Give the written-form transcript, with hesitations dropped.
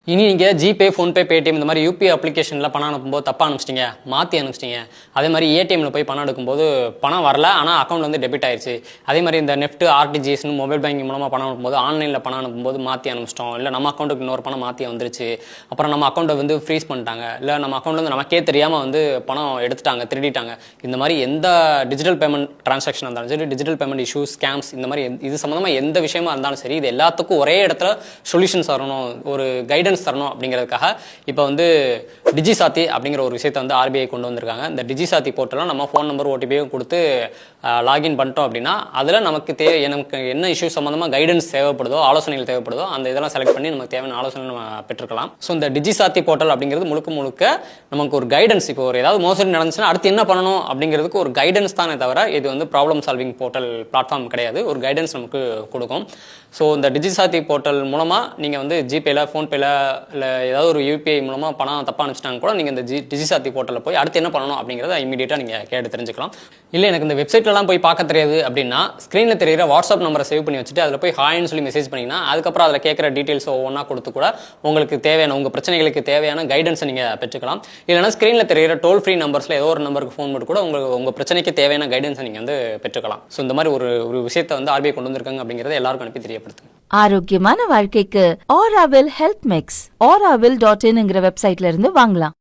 இனி நீங்கள் GPay, PhonePe, Paytm இந்த மாதிரி யூபிஐ அப்ளிகேஷனில் பணம் அனுப்பும்போது தப்பாக அனுப்பிச்சிட்டிங்க, மாற்றி அனுப்பிச்சிட்டிங்க. அதே மாதிரி ஏடிஎம்மில் போய் பணம் எடுக்கும்போது பணம் வரல, ஆனால் அக்கௌண்ட் வந்து டெபிட் ஆயிடுச்சு. அதே மாதிரி இந்த நெஃப்ட், ஆர்டிஜிஎஸ்னு மொபைல் பேங்கிங் மூலமாக பணம் அனுப்பும்போது ஆன்லைனில் பணம் அனுப்பும்போது மாற்றி அனுப்பிச்சிட்டோம், இல்லை நம்ம அக்கௌண்ட்டுக்கு இன்னொரு பணம் மாற்றி வந்துருச்சு, அப்புறம் நம்ம அக்கௌண்ட்டை வந்து ஃப்ரீஸ் பண்ணிட்டாங்க, இல்லை நம்ம அக்கௌண்ட்டில் வந்து நமக்கே தெரியாமல் வந்து பணம் எடுத்துட்டாங்க, திருடிட்டாங்க. இந்த மாதிரி எந்த டிஜிட்டல் பேமெண்ட் ட்ரான்சாக்ஷன் இருந்தாலும் சரி, டிஜிட்டல் பேமெண்ட் இஷ்யூஸ், ஸ்கேம்ஸ் இந்த மாதிரி இது சம்மந்தமாக எந்த விஷயமா இருந்தாலும் சரி, இது எல்லாத்துக்கும் ஒரே இடத்துல சொல்யூஷன்ஸ் வரணும், ஒரு கைடன்ஸ் தரணும் அப்படிங்கிறதுக்காக இப்போ வந்து டிஜிசாத்தி அப்படிங்கிற ஒரு விஷயத்தை வந்து ஆர்பிஐ கொண்டு வந்திருக்காங்க. இந்த டிஜிசாத்தி போர்ட்டலில் நம்ம ஃபோன் நம்பர், ஓடிபியும் கொடுத்து லாகின் பண்ணிட்டோம் அப்படின்னா அதில் நமக்கு என்ன இஷ்யூ சம்மந்தமாக கைடன்ஸ் தேவைப்படுதோ, ஆலோசனைகள் தேவைப்படுதோ அந்த இதெல்லாம் செலக்ட் பண்ணி நமக்கு தேவையான ஆலோசனை நம்ம பெற்றுக்கலாம். ஸோ இந்த டிஜிசாத்தி போர்ட்டல் அப்படிங்கிறது முழுக்க நமக்கு ஒரு கைடன்ஸ், இப்போ ஒரு ஏதாவது மோசடி நடந்துச்சுன்னா அடுத்து என்ன பண்ணணும் அப்படிங்கிறதுக்கு ஒரு கைடன்ஸ் தானே தவிர இது வந்து ப்ராப்ளம் சால்விங் போர்ட்டல் பிளாட்ஃபார்ம் கிடையாது. ஒரு கைடன்ஸ் நமக்கு கொடுக்கும். ஸோ இந்த டிஜிசாத்தி போர்ட்டல் மூலமாக நீங்கள் வந்து ஜிபேல, ஃபோன்பேல, இல்லை ஏதாவது ஒரு யூபிஐ மூலமாக பணம் தப்பாக அனுப்பிச்சிட்டாங்க கூட நீங்கள் இந்த டிஜிசாத்தி போர்ட்டலில் போய் அடுத்து என்ன பண்ணணும் அப்படிங்கிறத இமீடியட்டாக நீங்கள் கேட்டு தெரிஞ்சுக்கலாம். இல்லை எனக்கு இந்த வெப்சைட்லாம் போய் பார்க்க தெரியாது அப்படின்னா ஸ்க்ரீனில் தெரிகிற வாட்ஸ்அப் நம்பரை சேவ் பண்ணி வச்சுட்டு அதில் போய் ஹாய்னு சொல்லி மெசேஜ் பண்ணிங்கன்னா அதுக்கப்புறம் அதில் கேட்குற டீட்டெயில்ஸ் ஒவ்வொன்றா கொடுத்து கூட உங்களுக்கு தேவையான உங்கள் பிரச்சனைகளுக்கு தேவையான கைடன்ஸை நீங்கள் பெற்றுக்கலாம். இல்லைனா ஸ்க்ரீனில் தெரிகிற டோல் ஃப்ரீ நம்பர்ஸில் ஏதோ ஒரு நம்பருக்கு ஃபோன் பண்ணி கூட உங்கள் பிரச்சனைக்கு தேவையான கைடன்ஸை நீங்கள் வந்து பெற்றுக்கலாம். ஸோ இந்த மாதிரி ஒரு விஷயத்தை வந்து ஆர்பிஐ கொண்டு வந்திருக்காங்க அப்படிங்கிறத எல்லாருக்கும் அனுப்பி தெரியப்படுத்துங்க. ஆரோக்கியமான வாழ்க்கைக்கு Auravil ஹெல்த் மிக்ஸ் auravil.in வெப்சைட்ல இருந்து வாங்கலாம்.